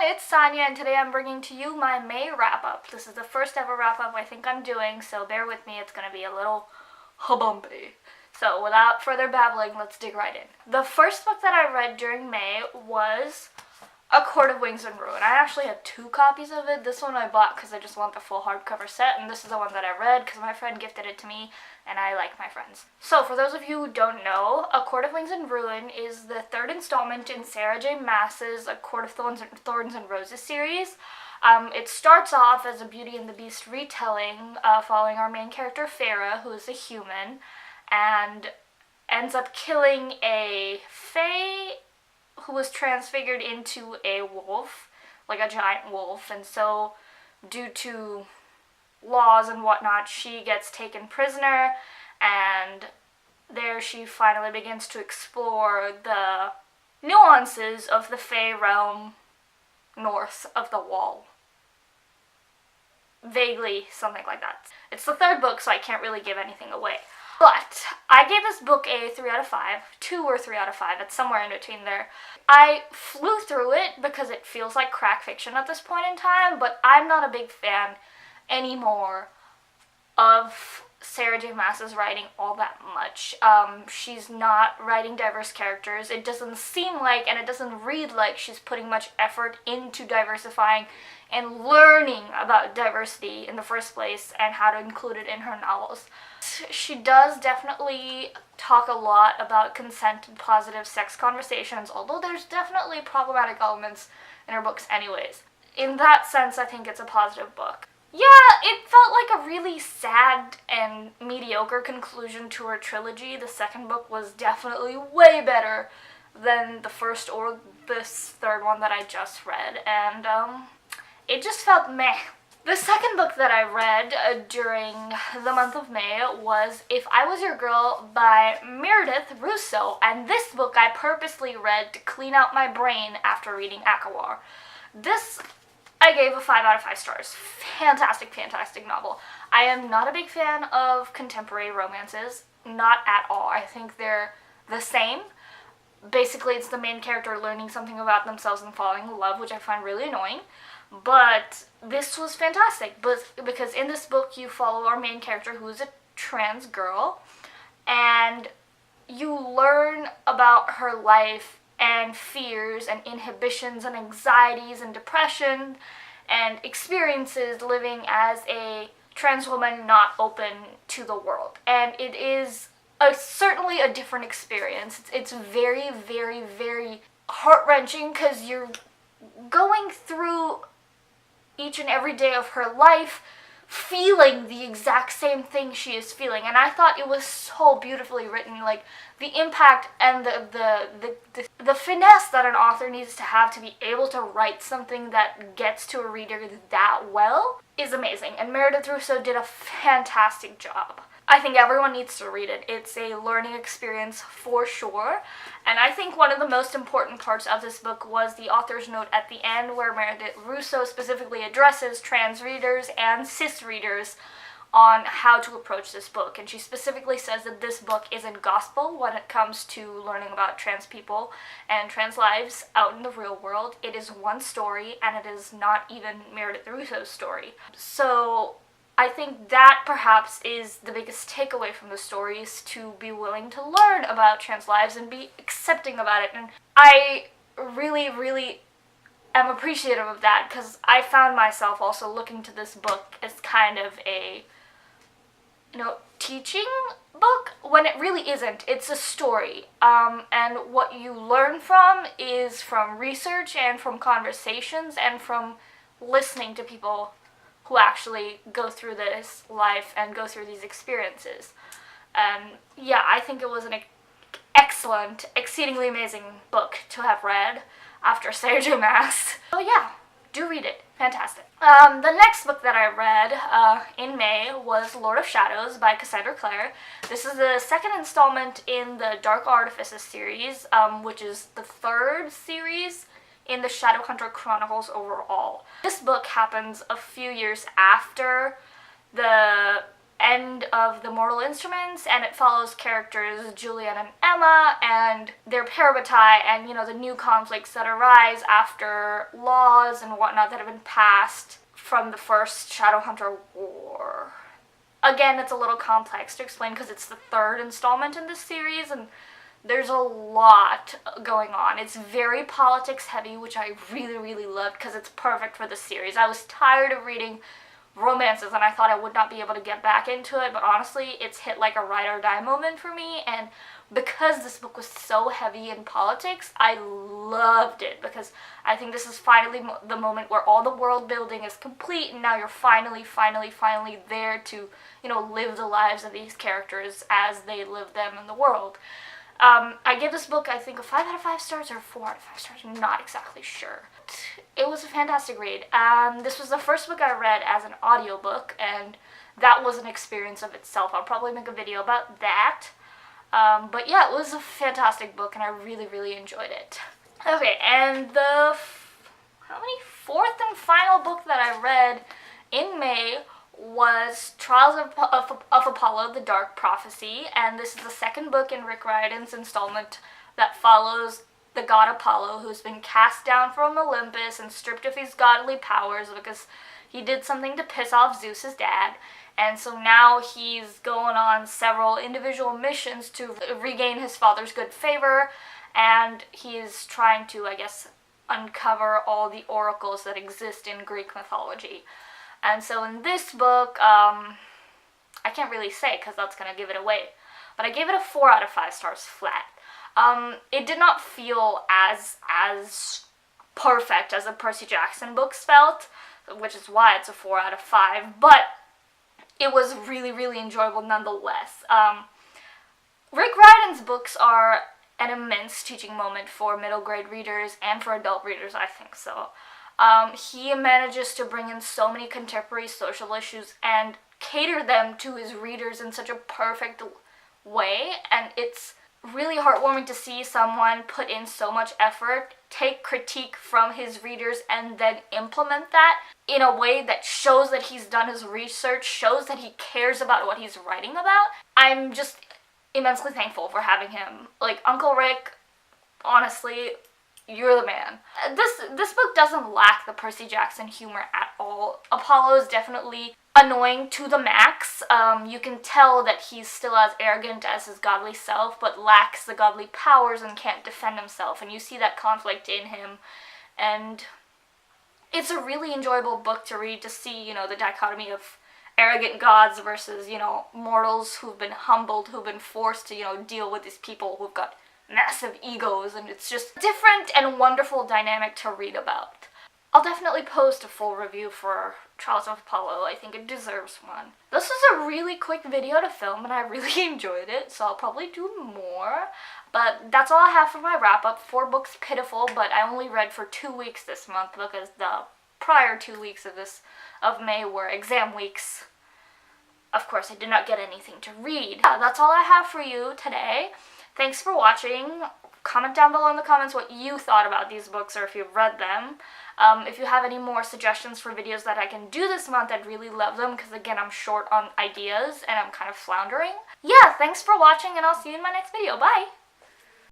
it's Sonia, and today I'm bringing to you my May wrap-up. This is the first ever wrap-up I think I'm doing, so bear with me, it's gonna be a little bumpy. So without further babbling, let's dig right in. The first book that I read during May was A Court of Wings and Ruin. I actually had 2 copies of it. This one I bought because I just want the full hardcover set, and this is the one that I read because my friend gifted it to me, and I like my friends. So for those of you who don't know, A Court of Wings and Ruin is the 3rd installment in Sarah J. Maas's A Court of Thorns and Roses series. It starts off as a Beauty and the Beast retelling, following our main character Feyre, who is a human, and ends up killing a fae who was transfigured into a wolf, like a giant wolf, and so due to laws and whatnot, she gets taken prisoner, and there she finally begins to explore the nuances of the Fae realm north of the Wall. Vaguely, something like that. It's the 3rd book, so I can't really give anything away. But I gave this book a 3 out of 5, 2 or 3 out of 5, it's somewhere in between there. I flew through it because it feels like crack fiction at this point in time, but I'm not a big fan anymore of Sarah J. Maas's writing all that much. She's not writing diverse characters. It doesn't seem like, and it doesn't read like, she's putting much effort into diversifying and learning about diversity in the first place and how to include it in her novels. She does definitely talk a lot about consent and positive sex conversations, although there's definitely problematic elements in her books anyways. In that sense, I think it's a positive book. Yeah, it felt like a really sad and mediocre conclusion to her trilogy. The 2nd book was definitely way better than the 1st or this 3rd one that I just read, and it just felt meh. The 2nd book that I read during the month of May was If I Was Your Girl by Meredith Russo, and this book I purposely read to clean out my brain after reading ACOWAR. This I gave a 5 out of 5 stars. Fantastic, fantastic novel. I am not a big fan of contemporary romances, not at all. I think they're the same. Basically, it's the main character learning something about themselves and falling in love, which I find really annoying. But this was fantastic, because in this book you follow our main character, who is a trans girl, and you learn about her life and fears and inhibitions and anxieties and depression and experiences living as a trans woman not open to the world. And it is certainly a different experience. It's very, very, very heart-wrenching because you're going through each and every day of her life feeling the exact same thing she is feeling, and I thought it was so beautifully written. Like, the impact and the finesse that an author needs to have to be able to write something that gets to a reader that well is amazing, and Meredith Russo did a fantastic job. I think everyone needs to read it. It's a learning experience for sure, and I think one of the most important parts of this book was the author's note at the end, where Meredith Russo specifically addresses trans readers and cis readers on how to approach this book, and she specifically says that this book isn't gospel when it comes to learning about trans people and trans lives out in the real world. It is one story, and it is not even Meredith Russo's story. So I think that perhaps is the biggest takeaway from the story, is to be willing to learn about trans lives and be accepting about it. And I really, really am appreciative of that, because I found myself also looking to this book as kind of a, teaching book, when it really isn't. It's a story, and what you learn from is from research and from conversations and from listening to people who actually go through this life and go through these experiences. And yeah, I think it was an excellent, exceedingly amazing book to have read after Sarah J. Maas. So yeah, do read it. Fantastic. The next book that I read in May was Lord of Shadows by Cassandra Clare. This is the 2nd installment in the Dark Artifices series, which is the 3rd series in the Shadowhunter Chronicles overall. This book happens a few years after the end of the Mortal Instruments, and it follows characters Juliet and Emma and their parabatai and, you know, the new conflicts that arise after laws and whatnot that have been passed from the first Shadowhunter War. Again, it's a little complex to explain because it's the third installment in this series, and there's a lot going on. It's very politics heavy, which I really, really loved because it's perfect for the series. I was tired of reading romances and I thought I would not be able to get back into it, but honestly, it's hit like a ride or die moment for me, and because this book was so heavy in politics, I loved it because I think this is finally the moment where all the world building is complete and now you're finally there to, you know, live the lives of these characters as they live them in the world. I give this book, I think, a 5 out of 5 stars or 4 out of 5 stars. I'm not exactly sure. It was a fantastic read. This was the first book I read as an audiobook, and that was an experience of itself. I'll probably make a video about that. But yeah, it was a fantastic book, and I really, really enjoyed it. Okay, and the fourth and final book that I read in May was Trials of Apollo, The Dark Prophecy, and this is the second book in Rick Riordan's installment that follows the god Apollo, who's been cast down from Olympus and stripped of his godly powers because he did something to piss off Zeus's dad, and so now he's going on several individual missions to regain his father's good favor, and he is trying to, I guess, uncover all the oracles that exist in Greek mythology. And so in this book, I can't really say because that's going to give it away, but I gave it a 4 out of 5 stars flat. It did not feel as perfect as the Percy Jackson books felt, which is why it's a 4 out of 5, but it was really, really enjoyable nonetheless. Rick Riordan's books are an immense teaching moment for middle grade readers and for adult readers, I think so. He manages to bring in so many contemporary social issues and cater them to his readers in such a perfect way, and it's really heartwarming to see someone put in so much effort, take critique from his readers, and then implement that in a way that shows that he's done his research, shows that he cares about what he's writing about. I'm just immensely thankful for having him. Like, Uncle Rick, honestly, you're the man. This book doesn't lack the Percy Jackson humor at all. Apollo is definitely annoying to the max. You can tell that he's still as arrogant as his godly self, but lacks the godly powers and can't defend himself, and you see that conflict in him, and it's a really enjoyable book to read, to see, you know, the dichotomy of arrogant gods versus, you know, mortals who've been humbled, who've been forced to, you know, deal with these people who've got massive egos, and it's just a different and wonderful dynamic to read about. I'll definitely post a full review for Trials of Apollo. I think it deserves one. This was a really quick video to film and I really enjoyed it, so I'll probably do more. But that's all I have for my wrap-up. 4 books, pitiful, but I only read for 2 weeks this month because the prior 2 weeks of May were exam weeks. Of course, I did not get anything to read. That's all I have for you today. Thanks for watching. Comment down below in the comments what you thought about these books or if you've read them. If you have any more suggestions for videos that I can do this month, I'd really love them because, again, I'm short on ideas and I'm kind of floundering. Yeah, thanks for watching and I'll see you in my next video. Bye!